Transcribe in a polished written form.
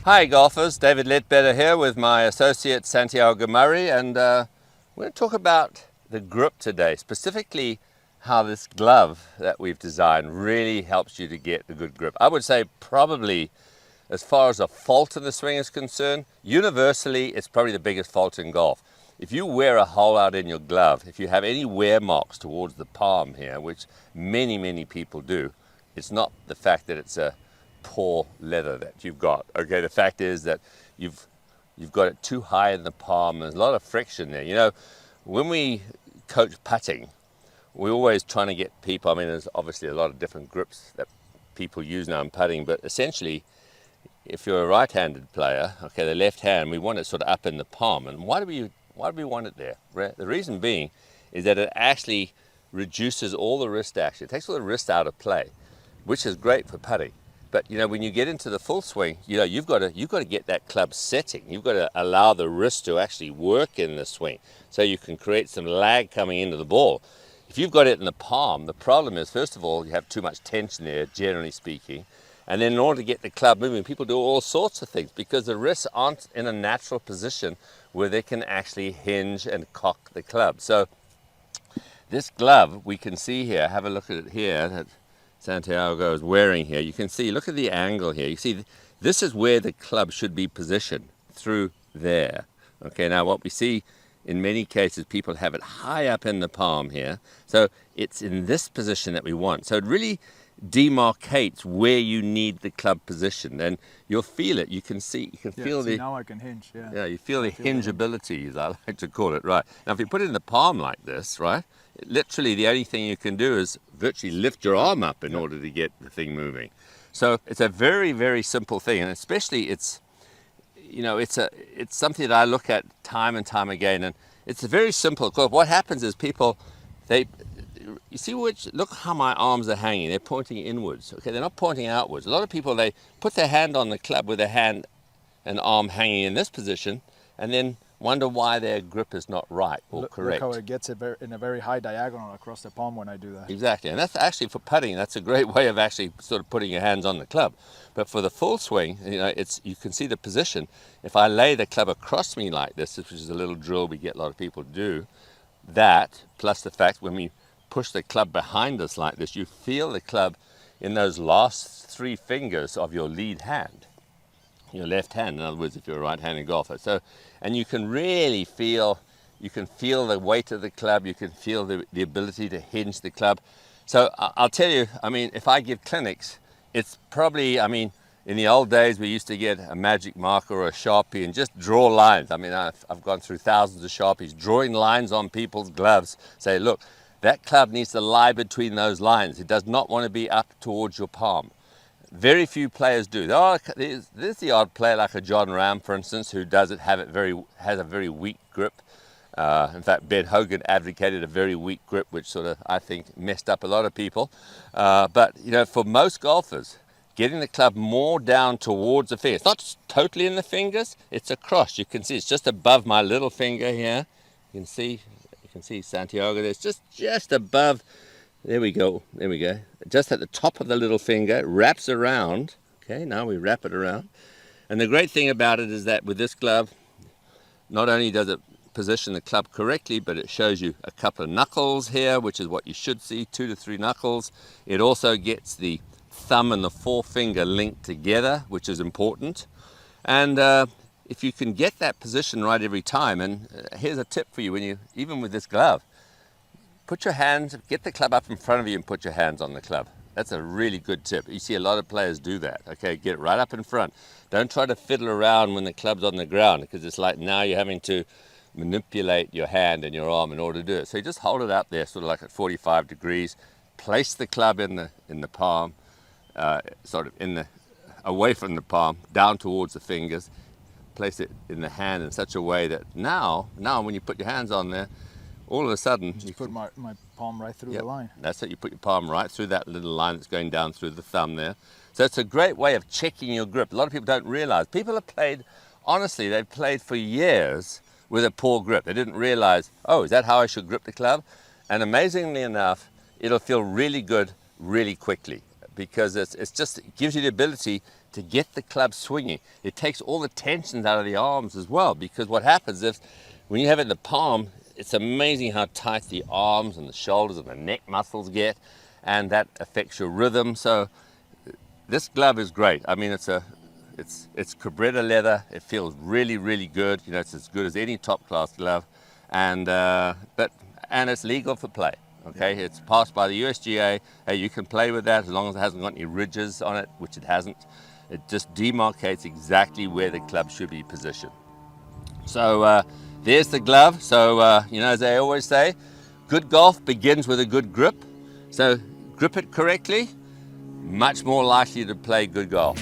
Hi golfers, David Leadbetter here with my associate Santiago Murray, and we're going to talk about the grip today, specifically how this glove that we've designed really helps you to get a good grip. I would say probably, as far as a fault in the swing is concerned, universally it's probably the biggest fault in golf. If you wear a hole out in your glove, if you have any wear marks towards the palm here, which many people do, it's not the fact that it's a poor leather that you've got. Okay, the fact is that you've got it too high in the palm. There's a lot of friction there. You know, when we coach putting, we're always trying to get people, I mean, there's obviously a lot of different grips that people use now in putting, but essentially, if you're a right-handed player, okay, the left hand, we want it sort of up in the palm. And why do we want it there? The reason being is that it actually reduces all the wrist action. It takes all the wrist out of play, which is great for putting. But you know, when you get into the full swing, you know, you've got to get that club setting. You've got to allow the wrist to actually work in the swing, so you can create some lag coming into the ball. If you've got it in the palm, the problem is, first of all, you have too much tension there, generally speaking. And then in order to get the club moving, people do all sorts of things because the wrists aren't in a natural position where they can actually hinge and cock the club. So this glove, we can see here, have a look at it here, that Santiago is wearing here. You can see, look at the angle here. You see, this is where the club should be positioned, through there. Okay, now what we see in many cases, people have it high up in the palm here. So it's in this position that we want. So it really demarcates where you need the club position, and you'll feel it. You can see, you can feel the. Now I can hinge. Yeah. Yeah, you feel the hingeability, as I like to call it. Right now, if you put it in the palm like this, right, literally the only thing you can do is virtually lift your arm up in order to get the thing moving. So it's a very simple thing, and especially it's, you know, it's something that I look at time and time again, and it's very simple. Because what happens is people, you see look how my arms are hanging. They're pointing inwards. Okay, they're not pointing outwards. A lot of people, they put their hand on the club with their hand and arm hanging in this position, and then wonder why their grip is not right or correct. Look how it gets it in a very high diagonal across the palm when I do that. Exactly, and that's actually for putting. That's a great way of actually sort of putting your hands on the club. But for the full swing, you know, you can see the position. If I lay the club across me like this, which is a little drill we get a lot of people to do, that plus the fact when we push the club behind us like this, you feel the club in those last 3 fingers of your lead hand, your left hand, in other words, if you're a right-handed golfer. So, and you can really feel, the weight of the club, you can feel the ability to hinge the club. So I'll tell you, I mean, if I give clinics, it's probably, I mean, in the old days, we used to get a magic marker or a Sharpie and just draw lines. I mean, I've gone through thousands of Sharpies, drawing lines on people's gloves, say, look, that club needs to lie between those lines. It does not want to be up towards your palm. Very few players do. There's the odd player like a John Ram, for instance, who has a very weak grip. In fact, Ben Hogan advocated a very weak grip, which sort of, I think, messed up a lot of people. But, you know, for most golfers, getting the club more down towards the fingers, not totally in the fingers, it's across. You can see it's just above my little finger here. You can see Santiago there. It's just above. There we go. Just at the top of the little finger, it wraps around. Okay, now we wrap it around. And the great thing about it is that with this glove, not only does it position the club correctly, but it shows you a couple of knuckles here, which is what you should see, 2 to 3 knuckles. It also gets the thumb and the forefinger linked together, which is important. And if you can get that position right every time, and here's a tip for you, even with this glove, put your hands, get the club up in front of you and put your hands on the club. That's a really good tip. You see a lot of players do that. Okay, get it right up in front. Don't try to fiddle around when the club's on the ground, because it's like now you're having to manipulate your hand and your arm in order to do it. So you just hold it up there, sort of like at 45 degrees. Place the club in the palm, sort of away from the palm, down towards the fingers. Place it in the hand in such a way that now when you put your hands on there, all of a sudden you put my palm right through the line. That's it. You put your palm right through that little line that's going down through the thumb there. So it's a great way of checking your grip. A lot of people don't realize. People have played, honestly, they've played for years with a poor grip. They didn't realize, oh, is that how I should grip the club? And amazingly enough, it'll feel really good really quickly. because it gives you the ability to get the club swinging. It takes all the tensions out of the arms as well, because what happens is when you have it in the palm, it's amazing how tight the arms and the shoulders and the neck muscles get, and that affects your rhythm. So this glove is great. I mean, it's Cabretta leather. It feels really, really good. You know, it's as good as any top class glove, and it's legal for play. Okay, it's passed by the USGA. Hey, you can play with that as long as it hasn't got any ridges on it, which it hasn't. It just demarcates exactly where the club should be positioned. So there's the glove. So you know, as I always say, good golf begins with a good grip. So grip it correctly, much more likely to play good golf.